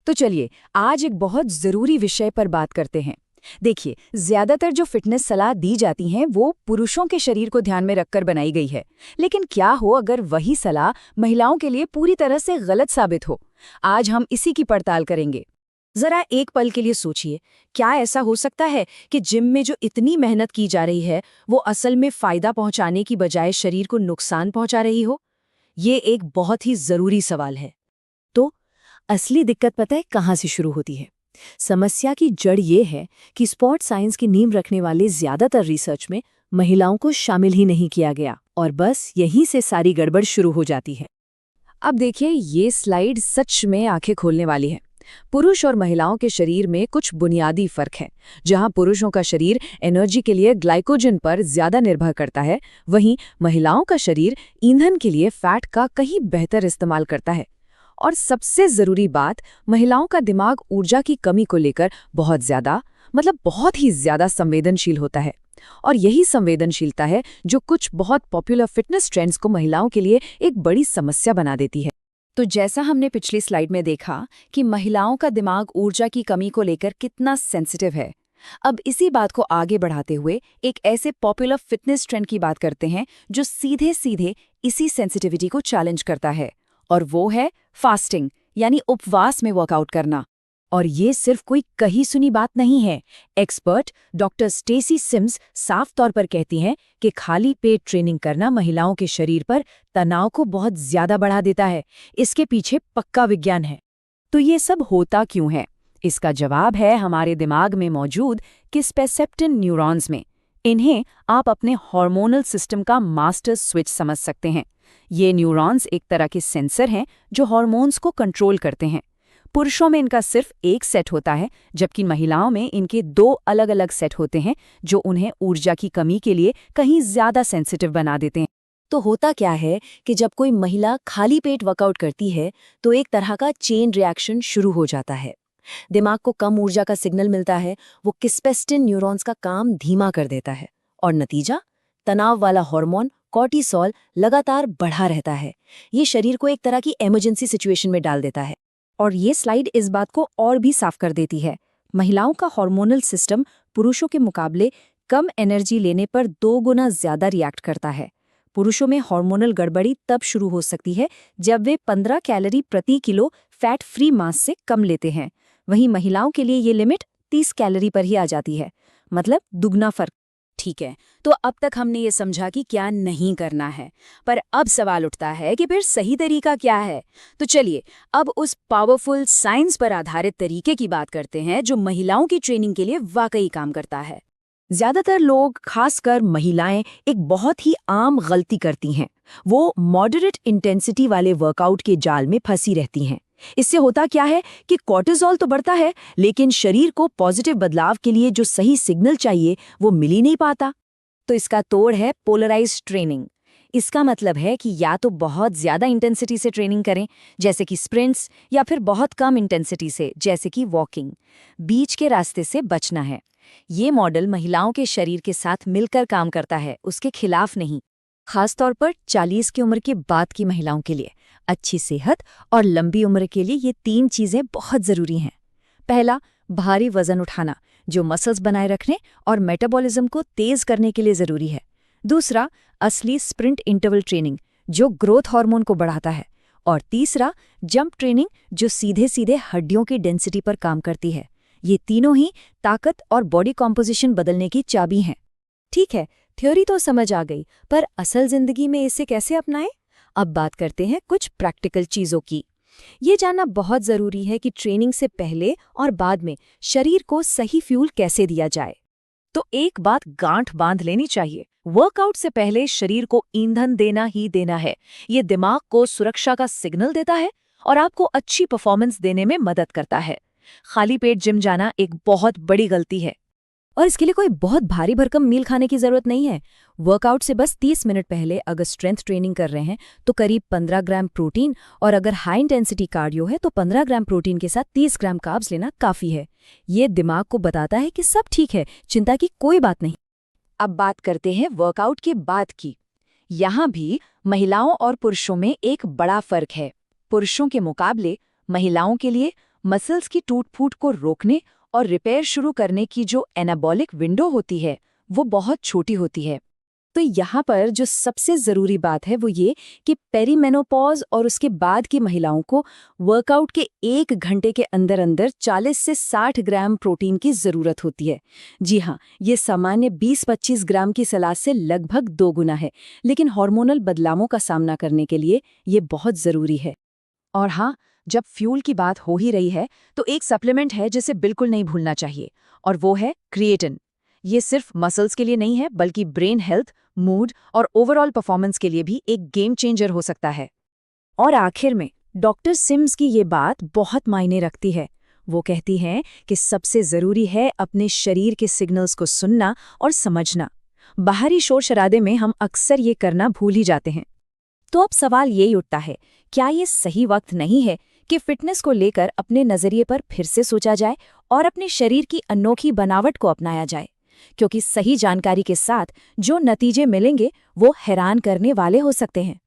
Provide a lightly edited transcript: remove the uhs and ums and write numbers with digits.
तो चलिए आज एक बहुत ज़रूरी विषय पर बात करते हैं। देखिए, ज़्यादातर जो फिटनेस सलाह दी जाती हैं वो पुरुषों के शरीर को ध्यान में रखकर बनाई गई है। लेकिन क्या हो अगर वही सलाह महिलाओं के लिए पूरी तरह से गलत साबित हो? आज हम इसी की पड़ताल करेंगे। जरा एक पल के लिए सोचिए, क्या ऐसा हो सकता है कि जिम में जो इतनी मेहनत की जा रही है वो असल में फायदा पहुंचाने की बजाय शरीर को नुकसान पहुंचा रही हो? ये एक बहुत ही ज़रूरी सवाल है। तो असली दिक्कत पता है कहाँ से शुरू होती है? समस्या की जड़ ये है कि स्पोर्ट्स साइंस की नींव रखने वाले ज्यादातर रिसर्च में महिलाओं को शामिल ही नहीं किया गया और बस यहीं से सारी गड़बड़ शुरू हो जाती है। अब देखिए, ये स्लाइड सच में आंखें खोलने वाली है। पुरुष और महिलाओं के शरीर में कुछ बुनियादी फर्क है। जहां पुरुषों का शरीर एनर्जी के लिए ग्लाइकोजन पर ज्यादा निर्भर करता है, वहीं महिलाओं का शरीर ईंधन के लिए फैट का कहीं बेहतर इस्तेमाल करता है। और सबसे जरूरी बात, महिलाओं का दिमाग ऊर्जा की कमी को लेकर बहुत ही ज्यादा संवेदनशील होता है। और यही संवेदनशीलता है जो कुछ बहुत पॉपुलर फिटनेस ट्रेंड्स को महिलाओं के लिए एक बड़ी समस्या बना देती है। तो जैसा हमने पिछली स्लाइड में देखा कि महिलाओं का दिमाग ऊर्जा की कमी को लेकर कितना सेंसिटिव है, अब इसी बात को आगे बढ़ाते हुए एक ऐसे पॉपुलर फिटनेस ट्रेंड की बात करते हैं जो सीधे सीधे इसी सेंसिटिविटी को चैलेंज करता है, और वो है फास्टिंग, यानी उपवास में वर्कआउट करना। और ये सिर्फ कोई कही सुनी बात नहीं है। एक्सपर्ट डॉक्टर स्टेसी सिम्स साफ तौर पर कहती हैं कि खाली पेट ट्रेनिंग करना महिलाओं के शरीर पर तनाव को बहुत ज्यादा बढ़ा देता है। इसके पीछे पक्का विज्ञान है। तो ये सब होता क्यों है? इसका जवाब है हमारे दिमाग में मौजूद किस्पेसेप्टिन न्यूरॉन्स में। इन्हें आप अपने हार्मोनल सिस्टम का मास्टर स्विच समझ सकते हैं। ये न्यूरॉन्स एक तरह के सेंसर हैं जो हार्मोन्स को कंट्रोल करते हैं। पुरुषों में इनका सिर्फ एक सेट होता है, जबकि महिलाओं में इनके दो अलग अलग सेट होते हैं जो उन्हें ऊर्जा की कमी के लिए कहीं ज्यादा सेंसिटिव बना देते हैं। तो होता क्या है कि जब कोई महिला खाली पेट वर्कआउट करती है तो एक तरह का चेन रिएक्शन शुरू हो जाता है। दिमाग को कम ऊर्जा का सिग्नल मिलता है, वो किस्पेस्टिन न्यूरॉन्स का काम धीमा कर देता है, और नतीजा, तनाव वाला हार्मोन कॉर्टिसोल लगातार बढ़ा रहता है। ये शरीर को एक तरह की इमरजेंसी सिचुएशन में डाल देता है। और ये स्लाइड इस बात को और भी साफ कर देती है। महिलाओं का हार्मोनल सिस्टम पुरुषों के मुकाबले कम एनर्जी लेने पर 2 गुना ज्यादा रिएक्ट करता है। पुरुषों में हार्मोनल गड़बड़ी तब शुरू हो सकती है जब वे 15 कैलोरी प्रति किलो फैट फ्री मास से कम लेते हैं। वहीं महिलाओं के लिए ये लिमिट 30 कैलोरी पर ही आ जाती है, मतलब दुगना फर्क। ठीक है, तो अब तक हमने ये समझा कि क्या नहीं करना है, पर अब सवाल उठता है कि फिर सही तरीका क्या है। तो चलिए अब उस पावरफुल साइंस पर आधारित तरीके की बात करते हैं जो महिलाओं की ट्रेनिंग के लिए वाकई काम करता है। ज्यादातर लोग, खासकर महिलाएं, एक बहुत ही आम गलती करती हैं। वो मॉडरेट इंटेंसिटी वाले वर्कआउट के जाल में फंसी रहती हैं। इससे होता क्या है कि कॉर्टिसोल तो बढ़ता है, लेकिन शरीर को पॉजिटिव बदलाव के लिए जो सही सिग्नल चाहिए वो मिल ही नहीं पाता। तो इसका तोड़ है पोलराइज्ड ट्रेनिंग। इसका मतलब है कि या तो बहुत ज्यादा इंटेंसिटी से ट्रेनिंग करें, जैसे कि स्प्रिंट्स, या फिर बहुत कम इंटेंसिटी से, जैसे कि वॉकिंग। बीच के रास्ते से बचना है। ये मॉडल महिलाओं के शरीर के साथ मिलकर काम करता है, उसके खिलाफ नहीं। खासतौर पर 40 की उम्र के बाद की महिलाओं के लिए अच्छी सेहत और लंबी उम्र के लिए ये 3 चीजें बहुत जरूरी हैं। पहला, भारी वजन उठाना, जो मसल्स बनाए रखने और मेटाबॉलिज्म को तेज करने के लिए जरूरी है। दूसरा, असली स्प्रिंट इंटरवल ट्रेनिंग, जो ग्रोथ हार्मोन को बढ़ाता है। और तीसरा, जंप ट्रेनिंग, जो सीधे सीधे हड्डियों की डेंसिटी पर काम करती है। ये तीनों ही ताकत और बॉडी कॉम्पोजिशन बदलने की चाबी हैं। ठीक है, थ्योरी तो समझ आ गई, पर असल जिंदगी में इसे कैसे अपनाएं? अब बात करते हैं कुछ प्रैक्टिकल चीजों की। ये जानना बहुत जरूरी है कि ट्रेनिंग से पहले और बाद में शरीर को सही फ्यूल कैसे दिया जाए। तो एक बात गांठ बांध लेनी चाहिए, वर्कआउट से पहले शरीर को ईंधन देना ही देना है। ये दिमाग को सुरक्षा का सिग्नल देता है और आपको अच्छी परफॉर्मेंस देने में मदद करता है। खाली पेट जिम जाना एक बहुत बड़ी गलती है, और इसके लिए कोई बहुत भारी भरकम मील खाने की जरूरत नहीं है। वर्कआउट से बस 30 मिनट पहले अगर स्ट्रेंथ ट्रेनिंग कर रहे हैं तो करीब 15 ग्राम प्रोटीन, और अगर हाई इंटेंसिटी कार्डियो है तो 15 ग्राम प्रोटीन के साथ 30 ग्राम कार्ब्स लेना काफी है। ये दिमाग को बताता है कि सब ठीक है, चिंता की कोई बात नहीं। अब बात करते हैं वर्कआउट के बाद की। यहाँ भी महिलाओं और पुरुषों में एक बड़ा फर्क है। पुरुषों के मुकाबले महिलाओं के लिए मसल्स की टूट-फूट को रोकने और रिपेयर शुरू करने की जो एनाबॉलिक विंडो होती है, वो बहुत छोटी होती है। तो यहाँ पर जो सबसे ज़रूरी बात है वो ये कि पेरीमेनोपॉज और उसके बाद की महिलाओं को वर्कआउट के 1 घंटे के अंदर अंदर 40 से 60 ग्राम प्रोटीन की ज़रूरत होती है। जी हाँ, ये सामान्य 20-25 ग्राम की सलाह से लगभग 2 गुना है, लेकिन हार्मोनल बदलावों का सामना करने के लिए ये बहुत ज़रूरी है। और हाँ, जब फ्यूल की बात हो ही रही है तो एक सप्लीमेंट है जिसे बिल्कुल नहीं भूलना चाहिए, और वो है क्रिएटिन। ये सिर्फ मसल्स के लिए नहीं है, बल्कि ब्रेन हेल्थ, मूड और ओवरऑल परफॉर्मेंस के लिए भी एक गेम चेंजर हो सकता है। और आखिर में डॉक्टर सिम्स की ये बात बहुत मायने रखती है। वो कहती हैं कि सबसे ज़रूरी है अपने शरीर के सिग्नल्स को सुनना और समझना। बाहरी शोर शराबे में हम अक्सर ये करना भूल ही जाते हैं। तो अब सवाल यही उठता है, क्या ये सही वक्त नहीं है कि फिटनेस को लेकर अपने नज़रिए पर फिर से सोचा जाए और अपने शरीर की अनोखी बनावट को अपनाया जाए? क्योंकि सही जानकारी के साथ जो नतीजे मिलेंगे वो हैरान करने वाले हो सकते हैं।